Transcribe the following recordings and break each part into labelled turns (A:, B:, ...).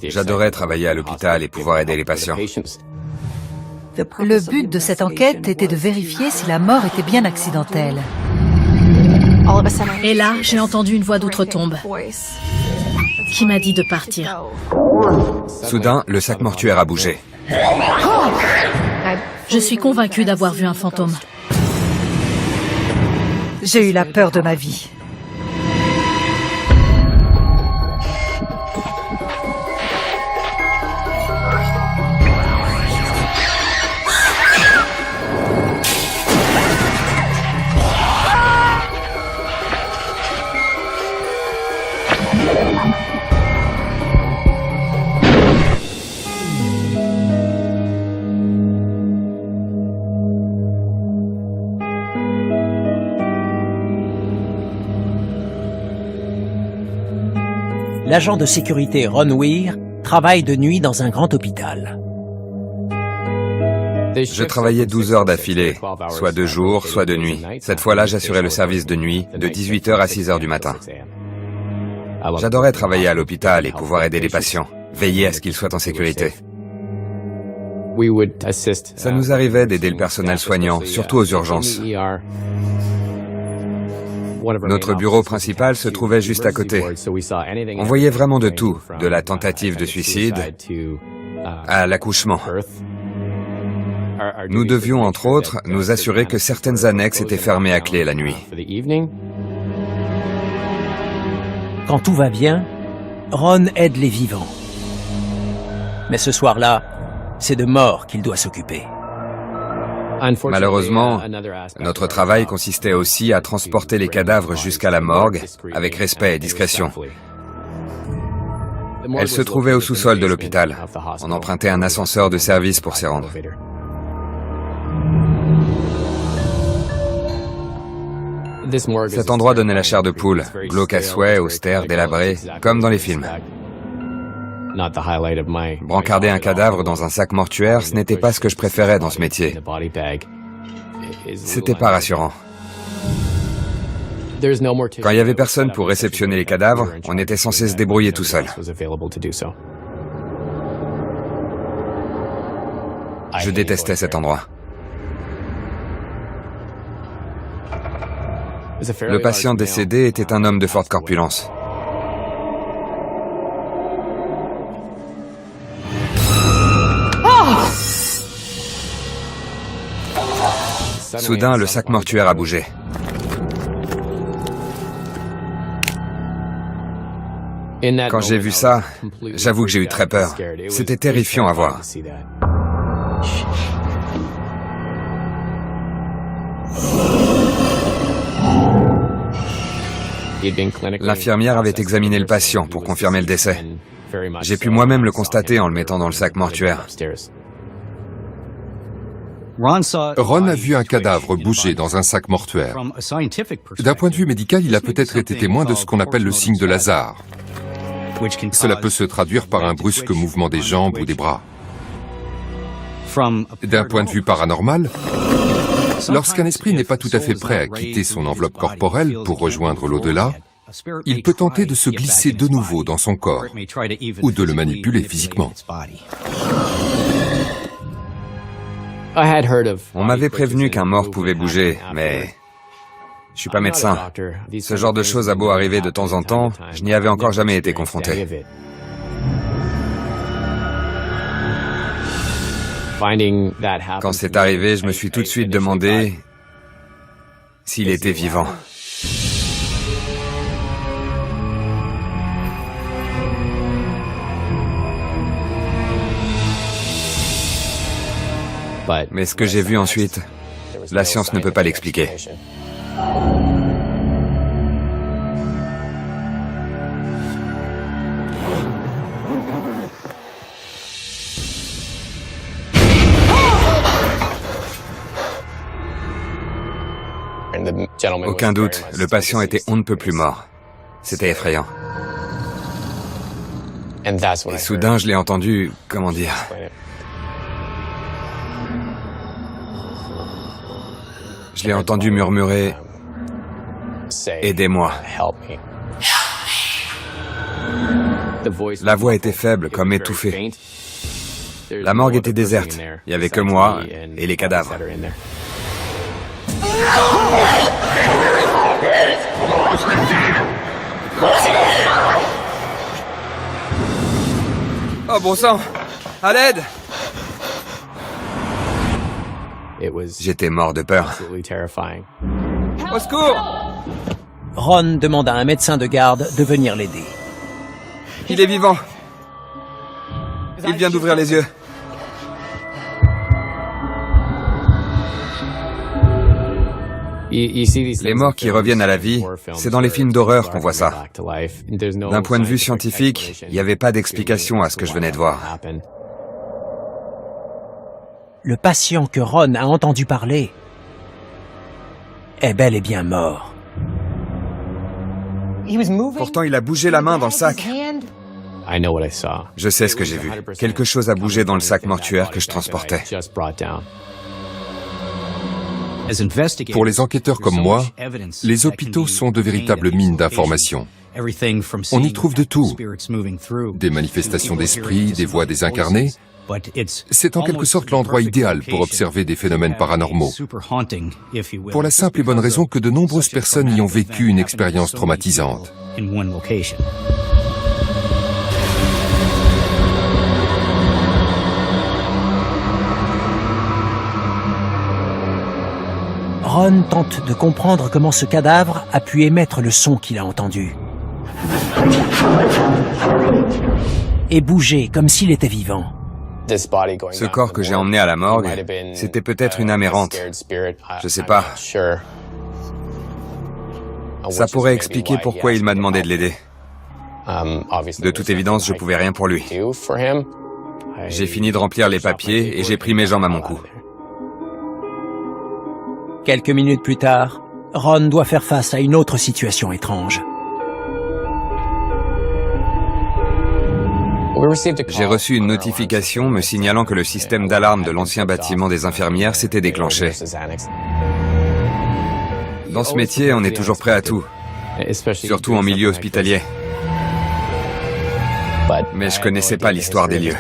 A: J'adorais travailler à l'hôpital et pouvoir aider les patients.
B: Le but de cette enquête était de vérifier si la mort était bien accidentelle.
C: Et là, j'ai entendu une voix d'outre-tombe qui m'a dit de partir.
A: Soudain, le sac mortuaire a bougé.
C: Je suis convaincue d'avoir vu un fantôme.
B: J'ai eu la peur de ma vie.
D: L'agent de sécurité Ron Weir travaille de nuit dans un grand hôpital.
A: Je travaillais 12 heures d'affilée, soit de jour, soit de nuit. Cette fois-là, j'assurais le service de nuit, de 18h à 6h du matin. J'adorais travailler à l'hôpital et pouvoir aider les patients, veiller à ce qu'ils soient en sécurité. Ça nous arrivait d'aider le personnel soignant, surtout aux urgences. Notre bureau principal se trouvait juste à côté. On voyait vraiment de tout, de la tentative de suicide à l'accouchement. Nous devions, entre autres, nous assurer que certaines annexes étaient fermées à clé la nuit.
D: Quand tout va bien, Ron aide les vivants. Mais ce soir-là, c'est de mort qu'il doit s'occuper.
A: Malheureusement, notre travail consistait aussi à transporter les cadavres jusqu'à la morgue, avec respect et discrétion. Elle se trouvait au sous-sol de l'hôpital. On empruntait un ascenseur de service pour s'y rendre. Cet endroit donnait la chair de poule, glauque à souhait, austère, délabré, comme dans les films. Brancarder un cadavre dans un sac mortuaire, ce n'était pas ce que je préférais dans ce métier. C'était pas rassurant. Quand il y avait personne pour réceptionner les cadavres, on était censé se débrouiller tout seul. Je détestais cet endroit. Le patient décédé était un homme de forte corpulence. Soudain, le sac mortuaire a bougé. Quand j'ai vu ça, j'avoue que j'ai eu très peur. C'était terrifiant à voir. L'infirmière avait examiné le patient pour confirmer le décès. J'ai pu moi-même le constater en le mettant dans le sac mortuaire.
E: Ron a vu un cadavre bouger dans un sac mortuaire. D'un point de vue médical, il a peut-être été témoin de ce qu'on appelle le signe de Lazare. Cela peut se traduire par un brusque mouvement des jambes ou des bras. D'un point de vue paranormal, lorsqu'un esprit n'est pas tout à fait prêt à quitter son enveloppe corporelle pour rejoindre l'au-delà, il peut tenter de se glisser de nouveau dans son corps ou de le manipuler physiquement.
A: On m'avait prévenu qu'un mort pouvait bouger, mais je suis pas médecin. Ce genre de choses a beau arriver de temps en temps, je n'y avais encore jamais été confronté. Quand c'est arrivé, je me suis tout de suite demandé s'il était vivant. Mais ce que j'ai vu ensuite, la science ne peut pas l'expliquer. Aucun doute, le patient était on ne peut plus mort. C'était effrayant. Et soudain, je l'ai entendu, comment dire... Je l'ai entendu murmurer « Aidez-moi ». La voix était faible, comme étouffée. La morgue était déserte. Il n'y avait que moi et les cadavres. Oh bon sang! À l'aide! J'étais mort de peur. Au secours!
D: Ron demande à un médecin de garde de venir l'aider.
A: Il est vivant. Il vient d'ouvrir les yeux. Les morts qui reviennent à la vie, c'est dans les films d'horreur qu'on voit ça. D'un point de vue scientifique, il n'y avait pas d'explication à ce que je venais de voir.
D: Le patient que Ron a entendu parler est bel et bien mort.
A: Pourtant, il a bougé la main dans le sac. Je sais ce que j'ai vu. Quelque chose a bougé dans le sac mortuaire que je transportais.
E: Pour les enquêteurs comme moi, les hôpitaux sont de véritables mines d'informations. On y trouve de tout. Des manifestations d'esprit, des voix désincarnées. C'est en quelque sorte l'endroit idéal pour observer des phénomènes paranormaux. Pour la simple et bonne raison que de nombreuses personnes y ont vécu une expérience traumatisante.
D: Ron tente de comprendre comment ce cadavre a pu émettre le son qu'il a entendu. Et bouger comme s'il était vivant.
A: Ce corps que j'ai emmené à la morgue, c'était peut-être une âme errante. Je sais pas. Ça pourrait expliquer pourquoi il m'a demandé de l'aider. De toute évidence, je pouvais rien pour lui. J'ai fini de remplir les papiers et j'ai pris mes jambes à mon cou.
D: Quelques minutes plus tard, Ron doit faire face à une autre situation étrange.
A: J'ai reçu une notification me signalant que le système d'alarme de l'ancien bâtiment des infirmières s'était déclenché. Dans ce métier, on est toujours prêt à tout, surtout en milieu hospitalier. Mais je connaissais pas l'histoire des lieux.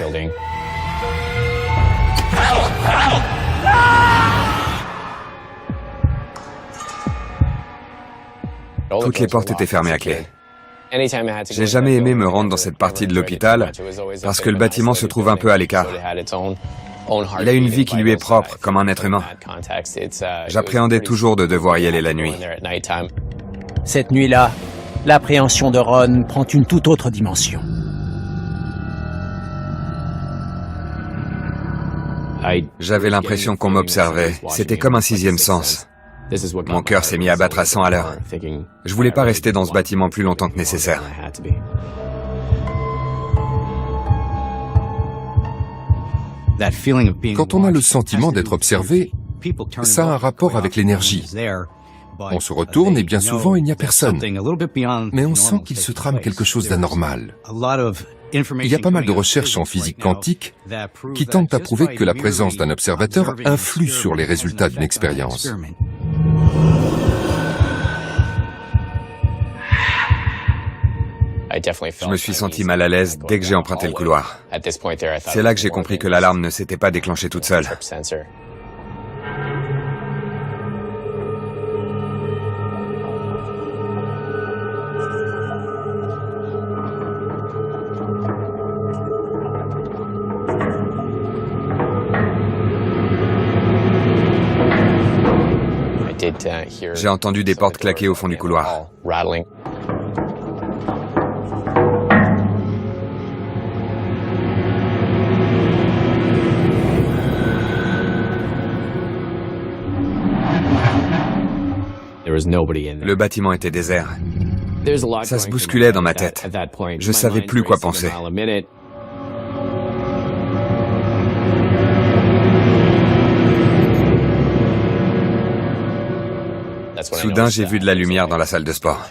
A: Toutes les portes étaient fermées à clé. J'ai jamais aimé me rendre dans cette partie de l'hôpital parce que le bâtiment se trouve un peu à l'écart. Il a une vie qui lui est propre, comme un être humain. J'appréhendais toujours de devoir y aller la nuit.
D: Cette nuit-là, l'appréhension de Ron prend une toute autre dimension.
A: J'avais l'impression qu'on m'observait. C'était comme un sixième sens. Mon cœur s'est mis à battre à 100 à l'heure. Je voulais pas rester dans ce bâtiment plus longtemps que nécessaire.
E: Quand on a le sentiment d'être observé, ça a un rapport avec l'énergie. On se retourne et bien souvent il n'y a personne. Mais on sent qu'il se trame quelque chose d'anormal. Il y a pas mal de recherches en physique quantique qui tentent à prouver que la présence d'un observateur influe sur les résultats d'une expérience.
A: Je me suis senti mal à l'aise dès que j'ai emprunté le couloir. C'est là que j'ai compris que l'alarme ne s'était pas déclenchée toute seule. J'ai entendu des portes claquer au fond du couloir. Le bâtiment était désert. Ça se bousculait dans ma tête. Je savais plus quoi penser. Soudain, j'ai vu de la lumière dans la salle de sport.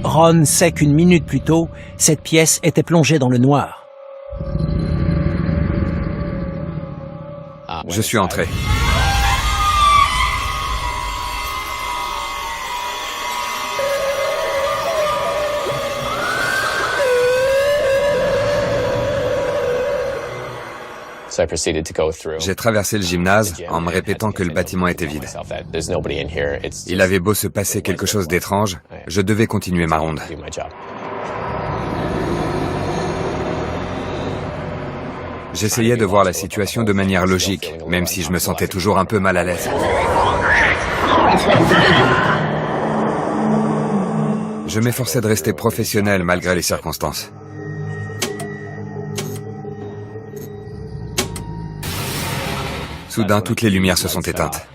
D: Ron sait qu'une minute plus tôt, cette pièce était plongée dans le noir.
A: Je suis entré. J'ai traversé le gymnase en me répétant que le bâtiment était vide. Il avait beau se passer quelque chose d'étrange, je devais continuer ma ronde. J'essayais de voir la situation de manière logique, même si je me sentais toujours un peu mal à l'aise. Je m'efforçais de rester professionnel malgré les circonstances. Soudain, toutes les lumières se sont éteintes.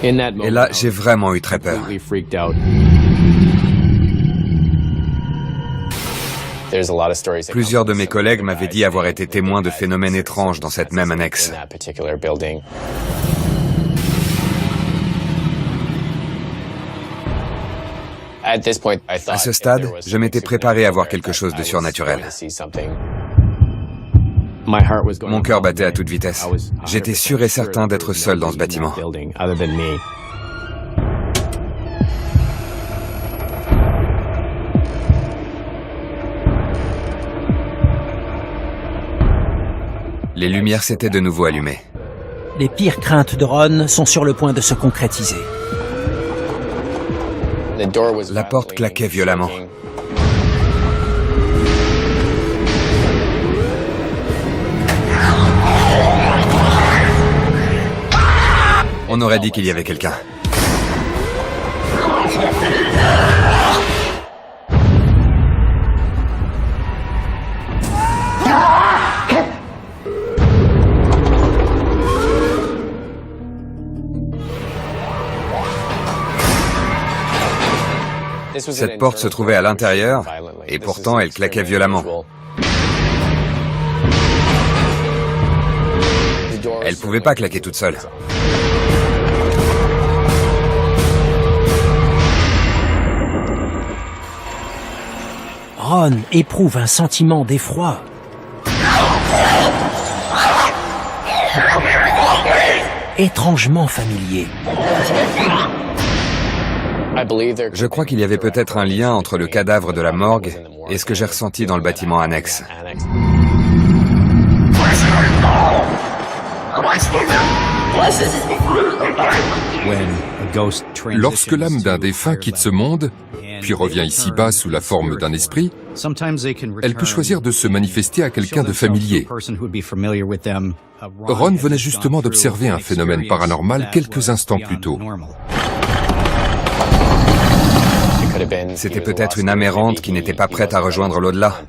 A: Et là, j'ai vraiment eu très peur. Plusieurs de mes collègues m'avaient dit avoir été témoins de phénomènes étranges dans cette même annexe. À ce stade, je m'étais préparé à voir quelque chose de surnaturel. Mon cœur battait à toute vitesse. J'étais sûr et certain d'être seul dans ce bâtiment. Les lumières s'étaient de nouveau allumées.
D: Les pires craintes de Ron sont sur le point de se concrétiser.
A: La porte claquait violemment. On aurait dit qu'il y avait quelqu'un. Cette porte se trouvait à l'intérieur, et pourtant elle claquait violemment. Elle pouvait pas claquer toute seule.
D: Ron éprouve un sentiment d'effroi. Étrangement familier.
A: Je crois qu'il y avait peut-être un lien entre le cadavre de la morgue et ce que j'ai ressenti dans le bâtiment annexe.
E: Lorsque l'âme d'un défunt quitte ce monde, puis revient ici-bas sous la forme d'un esprit, elle peut choisir de se manifester à quelqu'un de familier. Ron venait justement d'observer un phénomène paranormal quelques instants plus tôt.
A: C'était peut-être une âme errante qui n'était pas prête à rejoindre l'au-delà.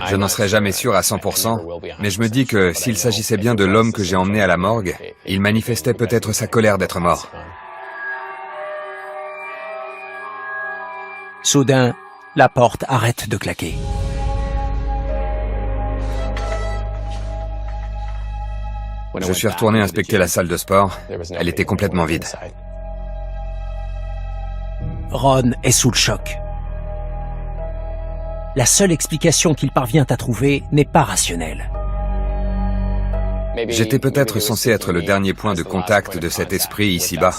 A: Je n'en serai jamais sûr à 100%, mais je me dis que s'il s'agissait bien de l'homme que j'ai emmené à la morgue, il manifestait peut-être sa colère d'être mort.
D: Soudain, la porte arrête de claquer.
A: Je suis retourné inspecter la salle de sport. Elle était complètement vide.
D: Ron est sous le choc. La seule explication qu'il parvient à trouver n'est pas rationnelle.
A: J'étais peut-être censé être le dernier point de contact de cet esprit ici-bas.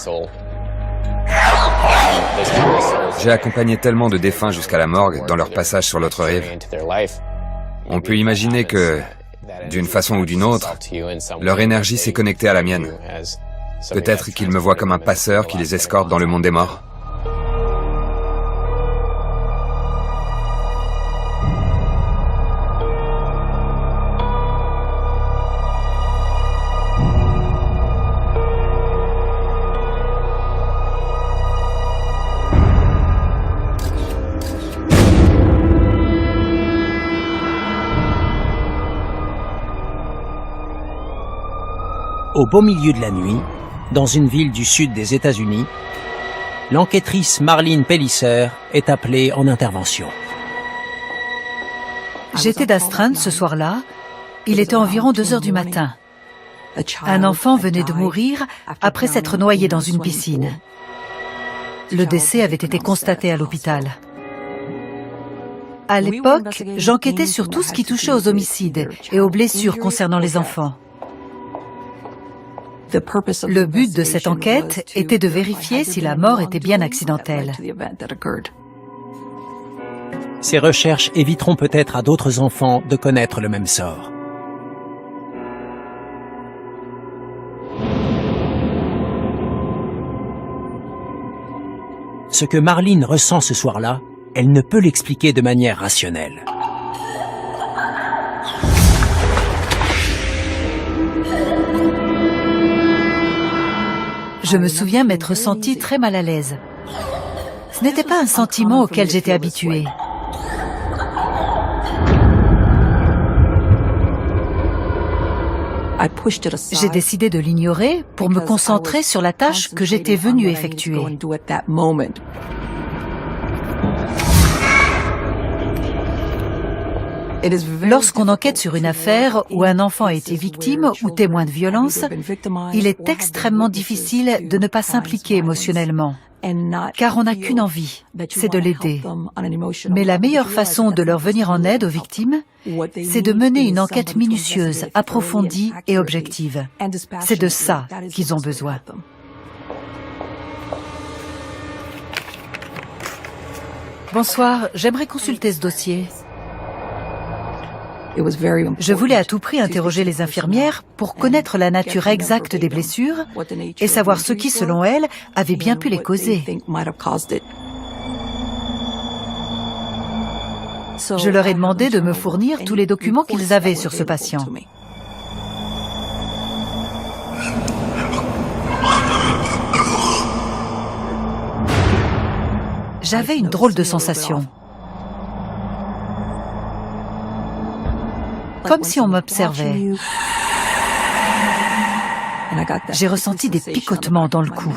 A: J'ai accompagné tellement de défunts jusqu'à la morgue dans leur passage sur l'autre rive. On peut imaginer que, d'une façon ou d'une autre, leur énergie s'est connectée à la mienne. Peut-être qu'ils me voient comme un passeur qui les escorte dans le monde des morts.
D: Au beau milieu de la nuit, dans une ville du sud des États-Unis, l'enquêtrice Marlene Pellisser est appelée en intervention.
B: J'étais d'astreinte ce soir-là. Il était environ 2 heures du matin. Un enfant venait de mourir après s'être noyé dans une piscine. Le décès avait été constaté à l'hôpital. À l'époque, j'enquêtais sur tout ce qui touchait aux homicides et aux blessures concernant les enfants. Le but de cette enquête était de vérifier si la mort était bien accidentelle.
D: Ces recherches éviteront peut-être à d'autres enfants de connaître le même sort. Ce que Marlene ressent ce soir-là, elle ne peut l'expliquer de manière rationnelle.
B: Je me souviens m'être sentie très mal à l'aise. Ce n'était pas un sentiment auquel j'étais habituée. J'ai décidé de l'ignorer pour me concentrer sur la tâche que j'étais venue effectuer. Lorsqu'on enquête sur une affaire où un enfant a été victime ou témoin de violence, il est extrêmement difficile de ne pas s'impliquer émotionnellement, car on n'a qu'une envie, c'est de l'aider. Mais la meilleure façon de leur venir en aide aux victimes, c'est de mener une enquête minutieuse, approfondie et objective. C'est de ça qu'ils ont besoin. Bonsoir, j'aimerais consulter ce dossier. Je voulais à tout prix interroger les infirmières pour connaître la nature exacte des blessures et savoir ce qui, selon elles, avait bien pu les causer. Je leur ai demandé de me fournir tous les documents qu'ils avaient sur ce patient. J'avais une drôle de sensation. Comme si on m'observait. J'ai ressenti des picotements dans le cou.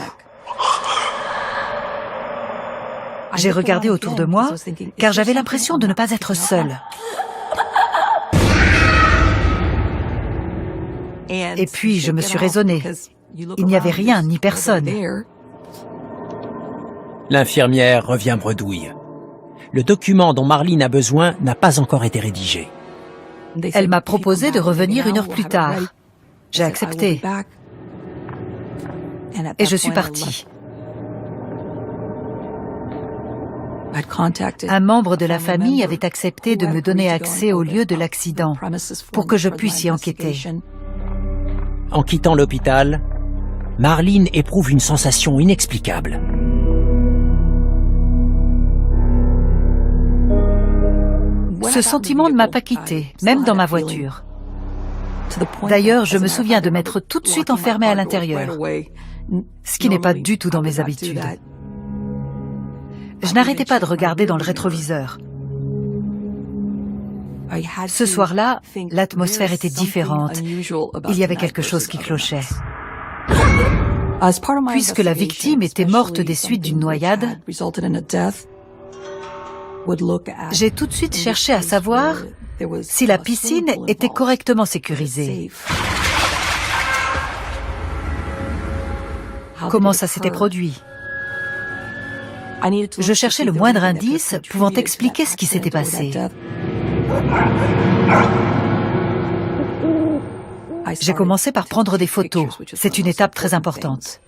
B: J'ai regardé autour de moi, car j'avais l'impression de ne pas être seule. Et puis, je me suis raisonnée. Il n'y avait rien ni personne.
D: L'infirmière revient bredouille. Le document dont Marlene a besoin n'a pas encore été rédigé.
B: Elle m'a proposé de revenir 1 heure plus tard. J'ai accepté. Et je suis partie. Un membre de la famille avait accepté de me donner accès au lieu de l'accident pour que je puisse y enquêter.
D: En quittant l'hôpital, Marlene éprouve une sensation inexplicable.
B: Ce sentiment ne m'a pas quittée, même dans ma voiture. D'ailleurs, je me souviens de m'être tout de suite enfermée à l'intérieur, ce qui n'est pas du tout dans mes habitudes. Je n'arrêtais pas de regarder dans le rétroviseur. Ce soir-là, l'atmosphère était différente. Il y avait quelque chose qui clochait. Puisque la victime était morte des suites d'une noyade, j'ai tout de suite cherché à savoir si la piscine était correctement sécurisée. Comment ça s'était produit? Je cherchais le moindre indice pouvant expliquer ce qui s'était passé. J'ai commencé par prendre des photos. C'est une étape très importante.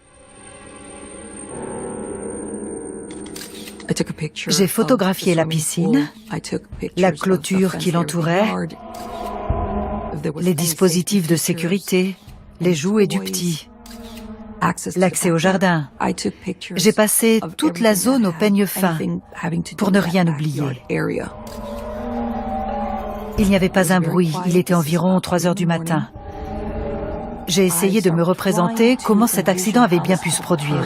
B: J'ai photographié la piscine, la clôture qui l'entourait, les dispositifs de sécurité, les jouets du petit, l'accès au jardin. J'ai passé toute la zone au peigne fin pour ne rien oublier. Il n'y avait pas un bruit, il était environ 3 heures du matin. J'ai essayé de me représenter comment cet accident avait bien pu se produire.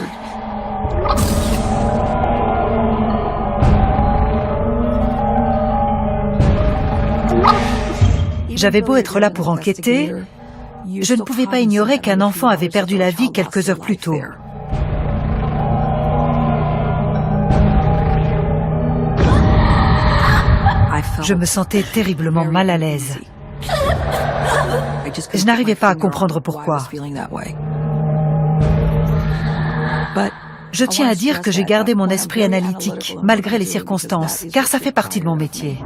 B: J'avais beau être là pour enquêter, je ne pouvais pas ignorer qu'un enfant avait perdu la vie quelques heures plus tôt. Je me sentais terriblement mal à l'aise. Je n'arrivais pas à comprendre pourquoi. Je tiens à dire que j'ai gardé mon esprit analytique, malgré les circonstances, car ça fait partie de mon métier.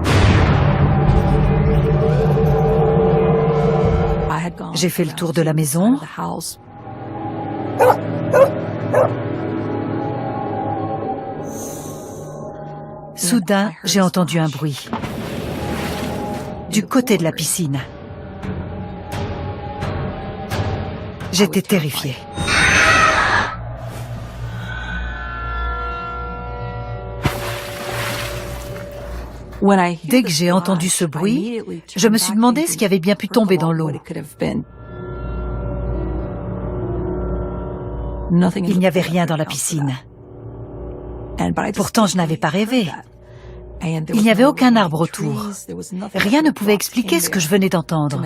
B: J'ai fait le tour de la maison. Soudain, j'ai entendu un bruit. Du côté de la piscine. J'étais terrifiée. Dès que j'ai entendu ce bruit, je me suis demandé ce qui avait bien pu tomber dans l'eau. Il n'y avait rien dans la piscine. Pourtant, je n'avais pas rêvé. Il n'y avait aucun arbre autour. Rien ne pouvait expliquer ce que je venais d'entendre.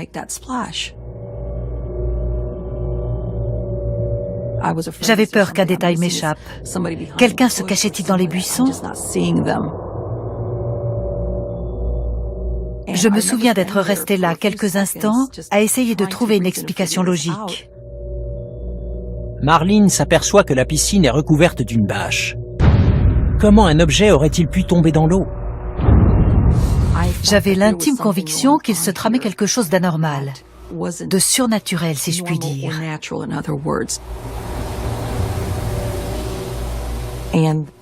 B: J'avais peur qu'un détail m'échappe. Quelqu'un se cachait-il dans les buissons? Je me souviens d'être restée là quelques instants à essayer de trouver une explication logique.
D: Marlene s'aperçoit que la piscine est recouverte d'une bâche. Comment un objet aurait-il pu tomber dans l'eau?
B: J'avais l'intime conviction qu'il se tramait quelque chose d'anormal, de surnaturel si je puis dire.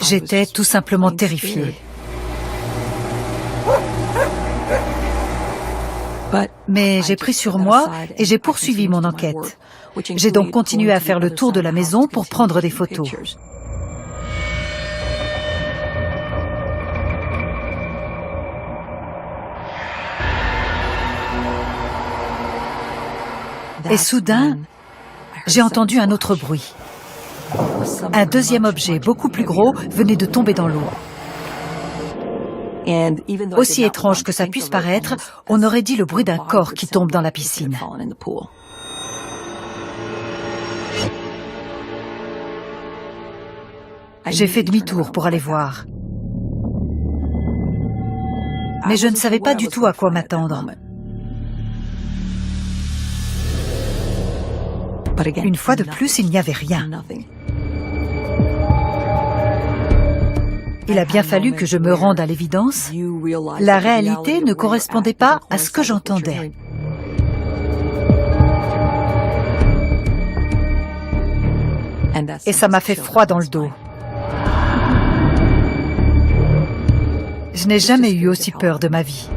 B: J'étais tout simplement terrifiée. Mais j'ai pris sur moi et j'ai poursuivi mon enquête. J'ai donc continué à faire le tour de la maison pour prendre des photos. Et soudain, j'ai entendu un autre bruit. Un deuxième objet, beaucoup plus gros, venait de tomber dans l'eau. Aussi étrange que ça puisse paraître, on aurait dit le bruit d'un corps qui tombe dans la piscine. J'ai fait demi-tour pour aller voir. Mais je ne savais pas du tout à quoi m'attendre. Une fois de plus, il n'y avait rien. Il a bien fallu que je me rende à l'évidence. La réalité ne correspondait pas à ce que j'entendais. Et ça m'a fait froid dans le dos. Je n'ai jamais eu aussi peur de ma vie.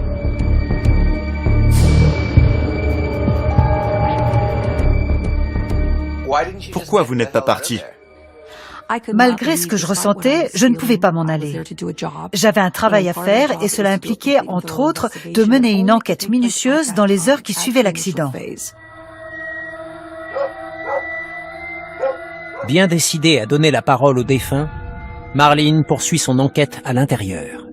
F: Pourquoi vous n'êtes pas parti?
B: Malgré ce que je ressentais, je ne pouvais pas m'en aller. J'avais un travail à faire et cela impliquait, entre autres, de mener une enquête minutieuse dans les heures qui suivaient l'accident.
D: Bien décidée à donner la parole aux défunts, Marlene poursuit son enquête à l'intérieur.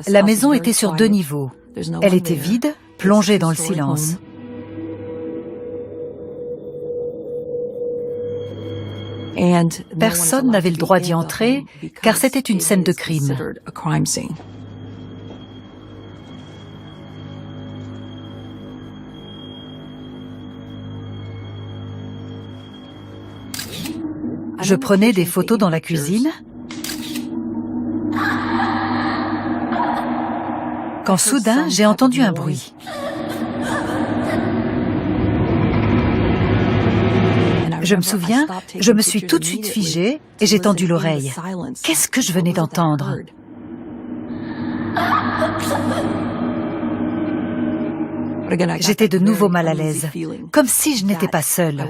B: La maison était sur 2 niveaux. Elle était vide, plongée dans le silence. Personne n'avait le droit d'y entrer, car c'était une scène de crime. Je prenais des photos dans la cuisine, quand soudain, j'ai entendu un bruit. Je me souviens, je me suis tout de suite figée et j'ai tendu l'oreille. Qu'est-ce que je venais d'entendre? J'étais de nouveau mal à l'aise, comme si je n'étais pas seule.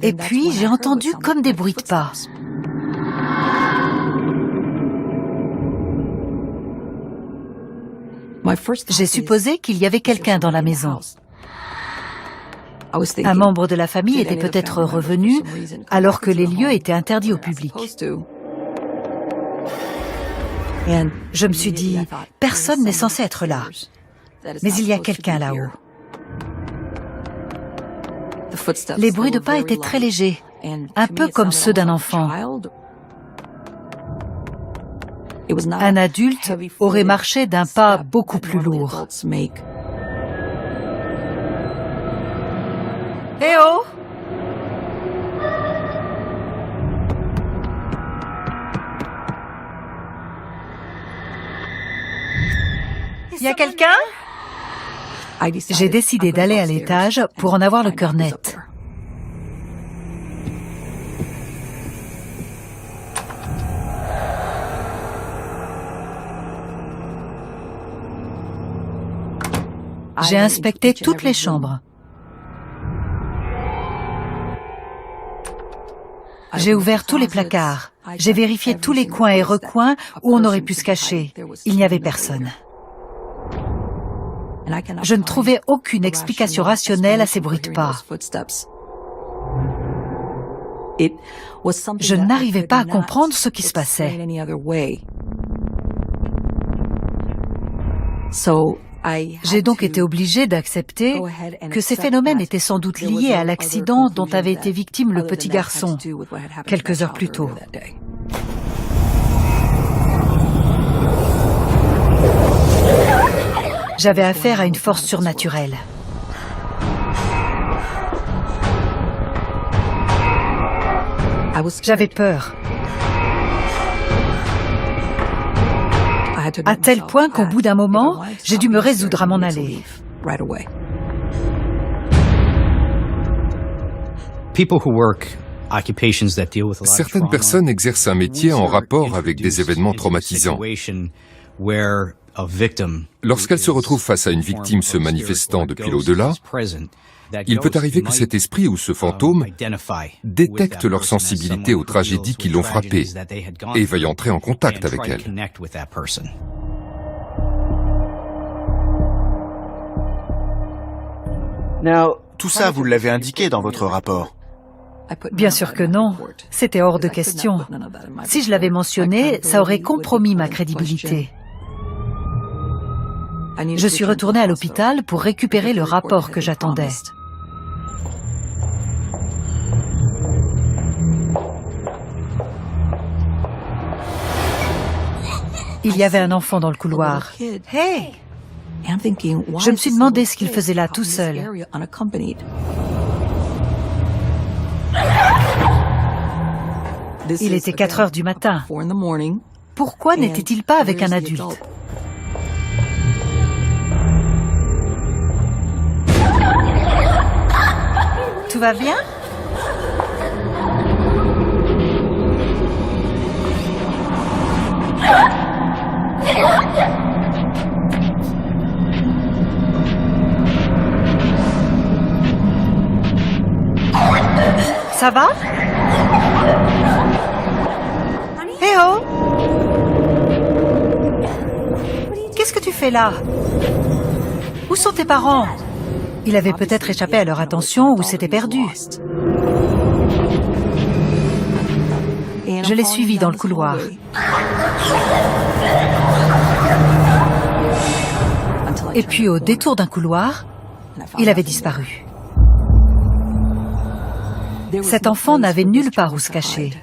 B: Et puis, j'ai entendu comme des bruits de pas. J'ai supposé qu'il y avait quelqu'un dans la maison. Un membre de la famille était peut-être revenu, alors que les lieux étaient interdits au public. Je me suis dit, personne n'est censé être là. Mais il y a quelqu'un là-haut. Les bruits de pas étaient très légers, un peu comme ceux d'un enfant. Un adulte aurait marché d'un pas beaucoup plus lourd. Eh oh! Y a quelqu'un? J'ai décidé d'aller à l'étage pour en avoir le cœur net. J'ai inspecté toutes les chambres. J'ai ouvert tous les placards. J'ai vérifié tous les coins et recoins où on aurait pu se cacher. Il n'y avait personne. Je ne trouvais aucune explication rationnelle à ces bruits de pas. Je n'arrivais pas à comprendre ce qui se passait. J'ai donc été obligée d'accepter que ces phénomènes étaient sans doute liés à l'accident dont avait été victime le petit garçon quelques heures plus tôt. J'avais affaire à une force surnaturelle. J'avais peur. À tel point qu'au bout d'un moment, j'ai dû me résoudre à m'en aller.
E: Certaines personnes exercent un métier en rapport avec des événements traumatisants. Lorsqu'elles se retrouvent face à une victime se manifestant depuis l'au-delà, il peut arriver que cet esprit ou ce fantôme détecte leur sensibilité aux tragédies qui l'ont frappé et veuille entrer en contact avec elle.
F: Tout ça, vous l'avez indiqué dans votre rapport.
B: Bien sûr que non, c'était hors de question. Si je l'avais mentionné, ça aurait compromis ma crédibilité. Je suis retournée à l'hôpital pour récupérer le rapport que j'attendais. Il y avait un enfant dans le couloir. Hey! Je me suis demandé ce qu'il faisait là tout seul. Il était 4 heures du matin. Pourquoi n'était-il pas avec un adulte? Tout va bien? Ça va? Eh oh! Qu'est-ce que tu fais là? Où sont tes parents? Il avait peut-être échappé à leur attention ou s'était perdu. Je l'ai suivi dans le couloir. Et puis au détour d'un couloir, il avait disparu. Cet enfant n'avait nulle part où se cacher.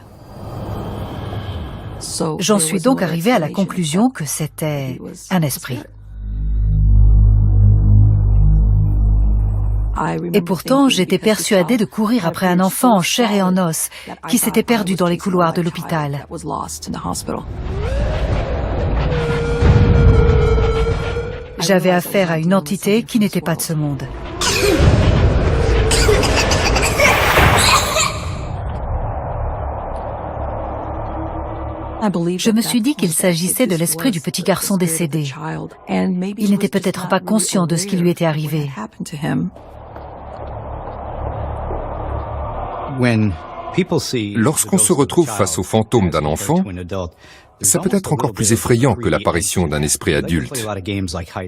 B: J'en suis donc arrivée à la conclusion que c'était un esprit. Et pourtant, j'étais persuadée de courir après un enfant en chair et en os qui s'était perdu dans les couloirs de l'hôpital. J'avais affaire à une entité qui n'était pas de ce monde. Je me suis dit qu'il s'agissait de l'esprit du petit garçon décédé. Il n'était peut-être pas conscient de ce qui lui était arrivé.
E: Lorsqu'on se retrouve face au fantôme d'un enfant, ça peut être encore plus effrayant que l'apparition d'un esprit adulte.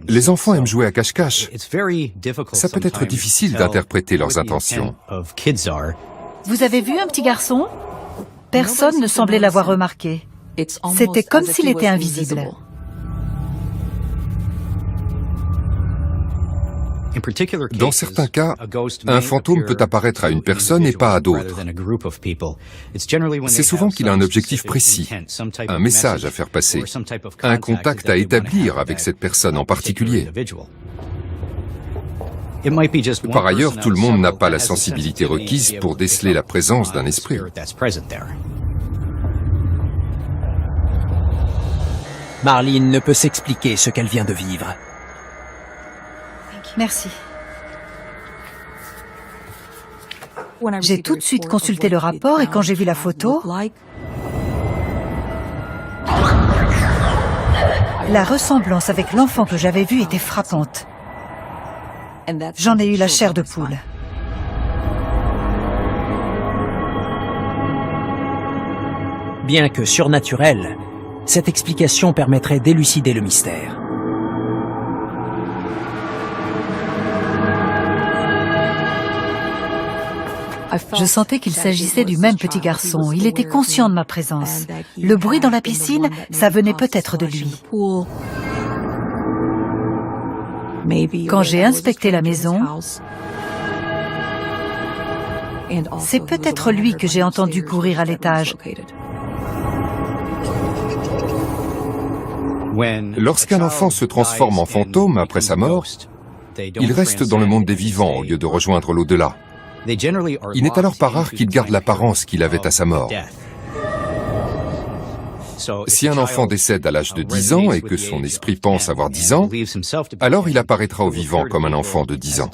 E: Les enfants aiment jouer à cache-cache. Ça peut être difficile d'interpréter leurs intentions.
B: Vous avez vu un petit garçon? Personne ne semblait l'avoir remarqué. C'était comme s'il était invisible.
E: Dans certains cas, un fantôme peut apparaître à une personne et pas à d'autres. C'est souvent qu'il a un objectif précis, un message à faire passer, un contact à établir avec cette personne en particulier. Par ailleurs, tout le monde n'a pas la sensibilité requise pour déceler la présence d'un esprit.
D: Marlene ne peut s'expliquer ce qu'elle vient de vivre.
B: Merci. J'ai tout de suite consulté le rapport et quand j'ai vu la photo, la ressemblance avec l'enfant que j'avais vu était frappante. J'en ai eu la chair de poule.
D: Bien que surnaturelle, cette explication permettrait d'élucider le mystère.
B: Je sentais qu'il s'agissait du même petit garçon. Il était conscient de ma présence. Le bruit dans la piscine, ça venait peut-être de lui. Quand j'ai inspecté la maison, c'est peut-être lui que j'ai entendu courir à l'étage.
E: Lorsqu'un enfant se transforme en fantôme après sa mort, il reste dans le monde des vivants au lieu de rejoindre l'au-delà. Il n'est alors pas rare qu'il garde l'apparence qu'il avait à sa mort. Si un enfant décède à l'âge de 10 ans et que son esprit pense avoir 10 ans, alors il apparaîtra aux vivants comme un enfant de 10 ans.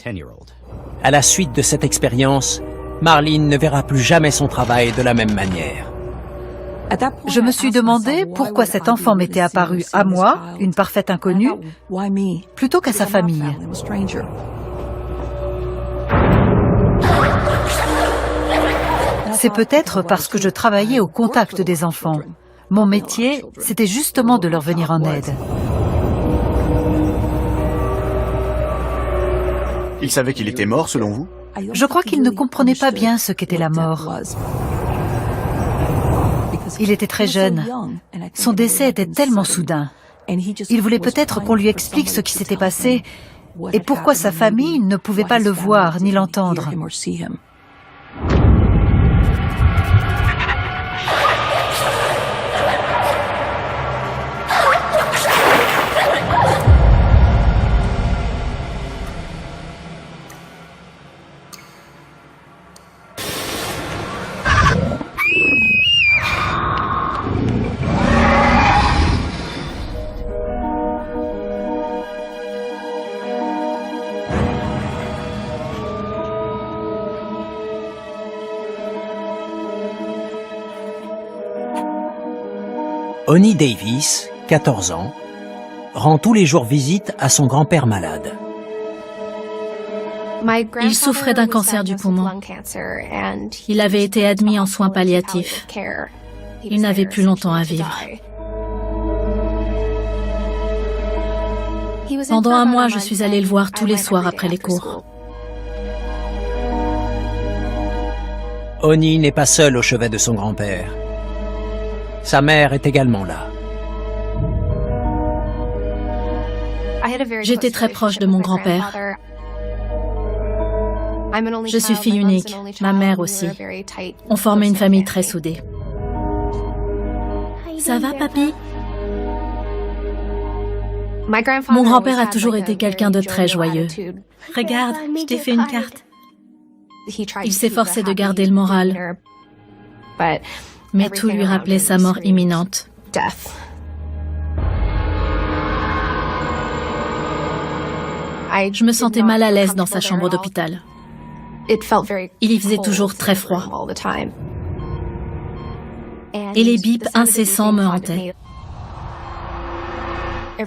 D: À la suite de cette expérience, Marlene ne verra plus jamais son travail de la même manière.
B: Je me suis demandé pourquoi cet enfant m'était apparu à moi, une parfaite inconnue, plutôt qu'à sa famille. C'est peut-être parce que je travaillais au contact des enfants. Mon métier, c'était justement de leur venir en aide.
F: Il savait qu'il était mort, selon vous?
B: Je crois qu'il ne comprenait pas bien ce qu'était la mort. Il était très jeune. Son décès était tellement soudain. Il voulait peut-être qu'on lui explique ce qui s'était passé et pourquoi sa famille ne pouvait pas le voir ni l'entendre.
D: Honey Davis, 14 ans, rend tous les jours visite à son grand-père malade.
C: Il souffrait d'un cancer du poumon. Il avait été admis en soins palliatifs. Il n'avait plus longtemps à vivre. Pendant un mois, je suis allée le voir tous les soirs après les cours.
D: Honey n'est pas seule au chevet de son grand-père. Sa mère est également là.
C: J'étais très proche de mon grand-père. Je suis fille unique, ma mère aussi. On formait une famille très soudée. Ça va, papy? Mon grand-père a toujours été quelqu'un de très joyeux. Regarde, je t'ai fait une carte. Il s'efforçait de garder le moral, mais tout lui rappelait sa mort imminente. Je me sentais mal à l'aise dans sa chambre d'hôpital. Il y faisait toujours très froid. Et les bips incessants me hantaient.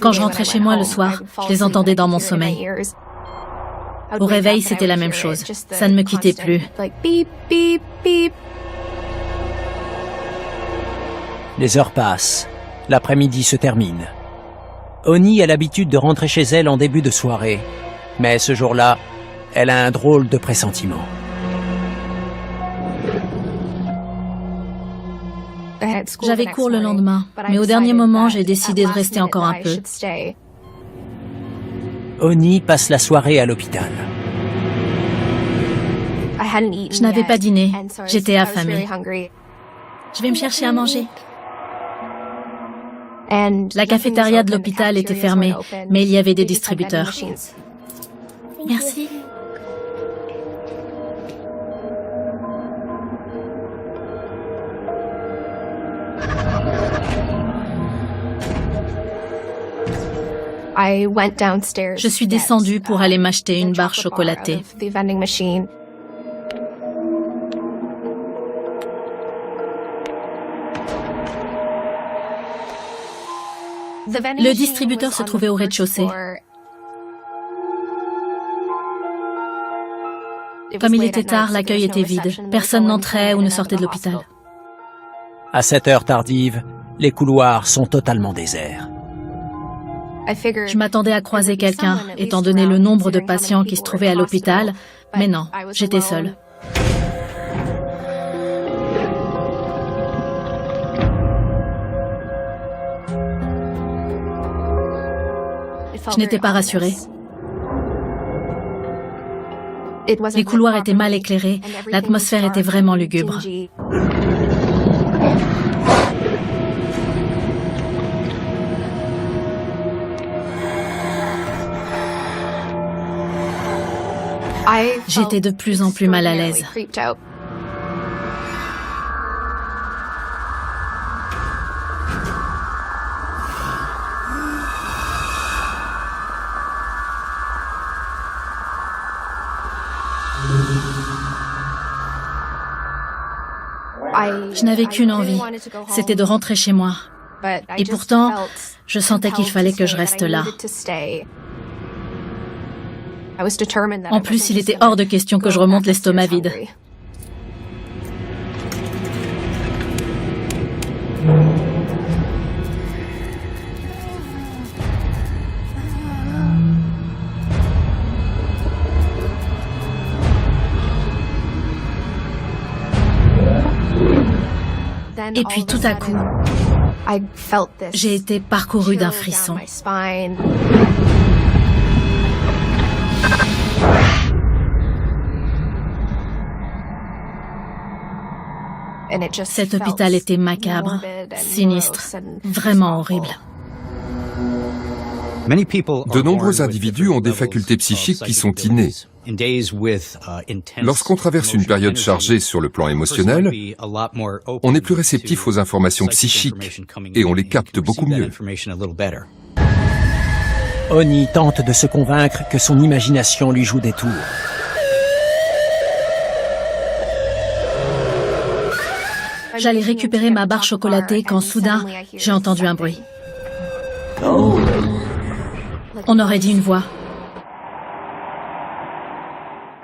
C: Quand je rentrais chez moi le soir, je les entendais dans mon sommeil. Au réveil, c'était la même chose. Ça ne me quittait plus.
D: Les heures passent. L'après-midi se termine. Honey a l'habitude de rentrer chez elle en début de soirée. Mais ce jour-là, elle a un drôle de pressentiment.
C: J'avais cours le lendemain, mais au dernier moment, j'ai décidé de rester encore un peu.
D: Oni passe la soirée à l'hôpital.
C: Je n'avais pas dîné. J'étais affamée. Je vais me chercher à manger. La cafétéria de l'hôpital était fermée, mais il y avait des distributeurs. Merci. Je suis descendue pour aller m'acheter une barre chocolatée. Le distributeur se trouvait au rez-de-chaussée. Comme il était tard, l'accueil était vide. Personne n'entrait ou ne sortait de l'hôpital.
D: À cette heure tardive, les couloirs sont totalement déserts.
C: Je m'attendais à croiser quelqu'un, étant donné le nombre de patients qui se trouvaient à l'hôpital, mais non, j'étais seule. Je n'étais pas rassurée. Les couloirs étaient mal éclairés, l'atmosphère était vraiment lugubre. J'étais de plus en plus mal à l'aise. Je n'avais qu'une envie, c'était de rentrer chez moi. Et pourtant, je sentais qu'il fallait que je reste là. En plus, il était hors de question que je remonte l'estomac vide. Et puis tout à coup, j'ai été parcourue d'un frisson. Cet hôpital était macabre, sinistre, vraiment horrible.
E: De nombreux individus ont des facultés psychiques qui sont innées. Lorsqu'on traverse une période chargée sur le plan émotionnel, on est plus réceptif aux informations psychiques et on les capte beaucoup mieux.
D: Oni tente de se convaincre que son imagination lui joue des tours.
C: J'allais récupérer ma barre chocolatée quand soudain, j'ai entendu un bruit. On aurait dit une voix.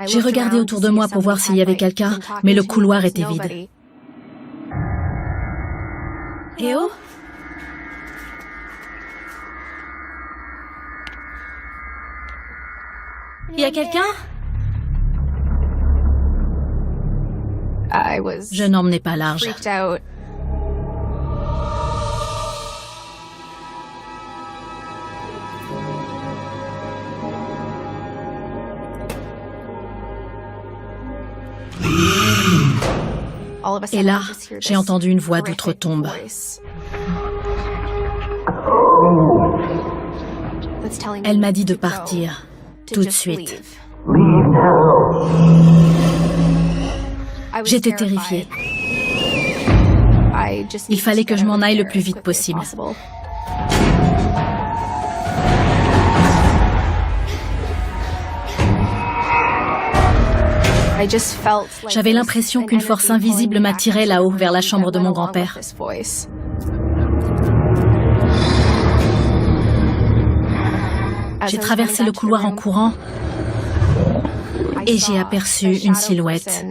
C: J'ai regardé autour de moi pour voir s'il y avait quelqu'un, mais le couloir était vide. Eh oh! Il y a quelqu'un? Je n'emmenais pas large. Et là, j'ai entendu une voix d'outre-tombe. Elle m'a dit de partir, tout de suite. J'étais terrifiée. Il fallait que je m'en aille le plus vite possible. J'avais l'impression qu'une force invisible m'attirait là-haut vers la chambre de mon grand-père. J'ai traversé le couloir en courant et j'ai aperçu une silhouette.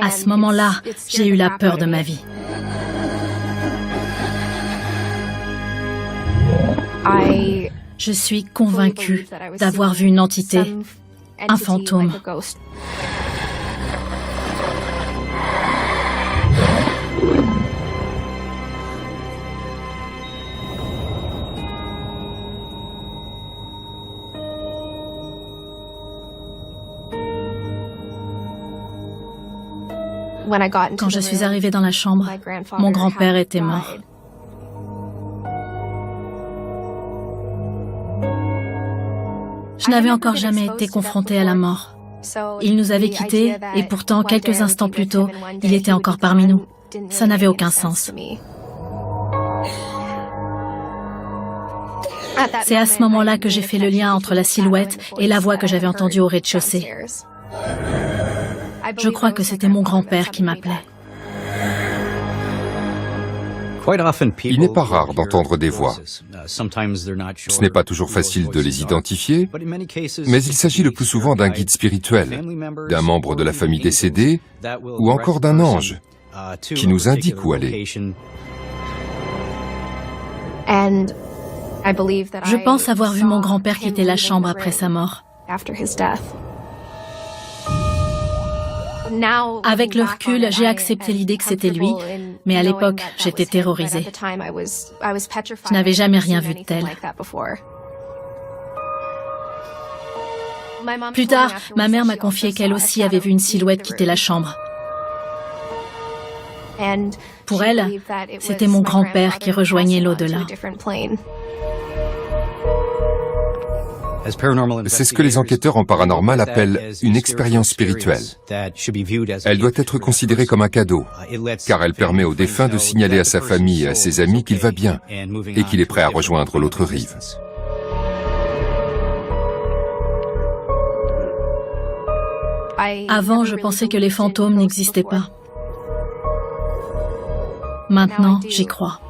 C: À ce moment-là, j'ai eu la peur de ma vie. Je suis convaincue d'avoir vu une entité, un fantôme. Quand je suis arrivée dans la chambre, mon grand-père était mort. Je n'avais encore jamais été confrontée à la mort. Il nous avait quittés et pourtant, quelques instants plus tôt, il était encore parmi nous. Ça n'avait aucun sens. C'est à ce moment-là que j'ai fait le lien entre la silhouette et la voix que j'avais entendue au rez-de-chaussée. Je crois que c'était mon grand-père qui m'appelait.
E: Il n'est pas rare d'entendre des voix. Ce n'est pas toujours facile de les identifier, mais il s'agit le plus souvent d'un guide spirituel, d'un membre de la famille décédée, ou encore d'un ange qui nous indique où aller.
C: Je pense avoir vu mon grand-père quitter la chambre après sa mort. Avec le recul, j'ai accepté l'idée que c'était lui, mais à l'époque, j'étais terrorisée. Je n'avais jamais rien vu de tel. Plus tard, ma mère m'a confié qu'elle aussi avait vu une silhouette quitter la chambre. Pour elle, c'était mon grand-père qui rejoignait l'au-delà.
E: C'est ce que les enquêteurs en paranormal appellent une expérience spirituelle. Elle doit être considérée comme un cadeau, car elle permet au défunt de signaler à sa famille et à ses amis qu'il va bien et qu'il est prêt à rejoindre l'autre rive.
C: Avant, je pensais que les fantômes n'existaient pas. Maintenant, j'y crois.